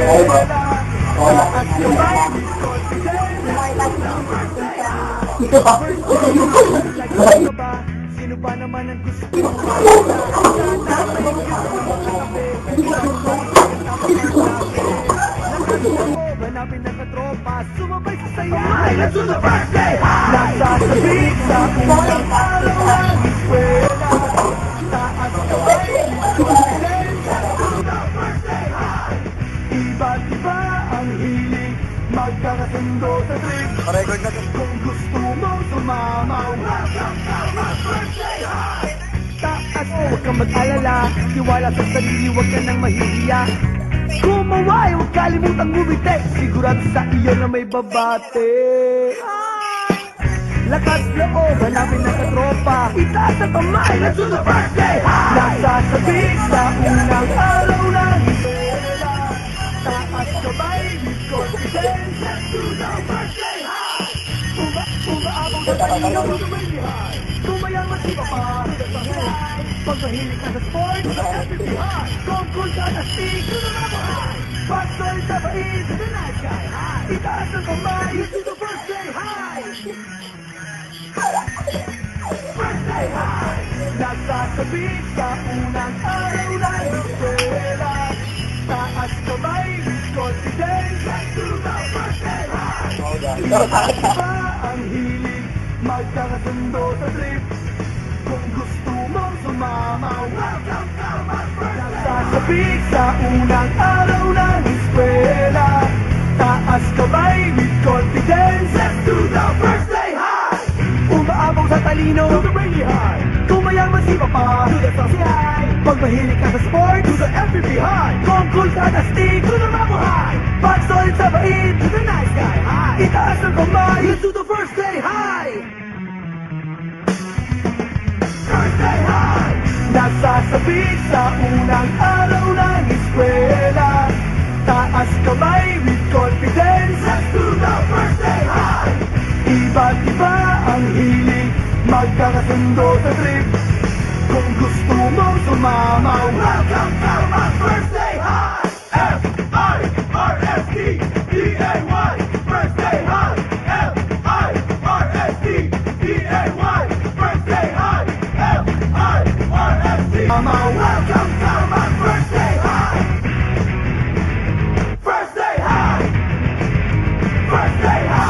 Sino ba naman ang gusto mo? Hanapin ng katropa, sumabay sa saya. Let's do the birthday high! Nagsasabik sa unang araw ng eskwela. Taas kamay, confidence, let's do the birthday high! Iba't iba ang hilig, magkakasundo sa trip. Record na to. Kung gusto mong sumama, welcome to my birthday high! Taas, huwag kang mag-alala, tiwala sa sarili, huwag ka nang mahihiya. Kumaway, huwag kalimutang ngumiti, sigurado sa iyo na may babate. Lakas loob, hanapin ng katropa, itaas ang kamay, let's do the birthday high! Nasasabik sa unang araw ng eskwela. Taas kamay, with confidence, let's do the birthday high! Umaabang sa talino, tumayang masipa pa, pag mahilig ka sa sports, sa FPP high, tungkol sa astig, pag-solid sa bait, sa night sky high, itaas ang kamay, let's do the birthday high! Birthday high! Nagsasabik sa unang araw ng eskwela. Taas kamay, with confidence, let's do the birthday high! Iba ang hilig, magkakasundo sa trip. Kung gusto mong sumama, welcome to my birthday! Nagsasabik sa unang araw ng eskwela. Taas kamay, with confidence, let's do the birthday high! Umaabaw sa talino, to the rainy high. Tumayang masipa pa, to the saucy high. Pag mahilig ka sa sports, to the FPP high. Kung cool sa astig, to the Mamo high. Pag solid sa bait, to the night sky high. Itaas ang kamay, let's do the birthday high! Birthday high! Nagsasabik sa unang araw ng eskwela. Taas kamay, with confidence, let's do the birthday high! Iba't iba ang hilig, magkakasundo sa trip. Kung gusto mong sumama, welcome to my birthday high! F-I-R-S-T-D-A-Y Birthday high! F-I-R-S-T-D-A-Y Birthday high! F-I-R-S-T welcome to my birthday high! Birthday high! Birthday high!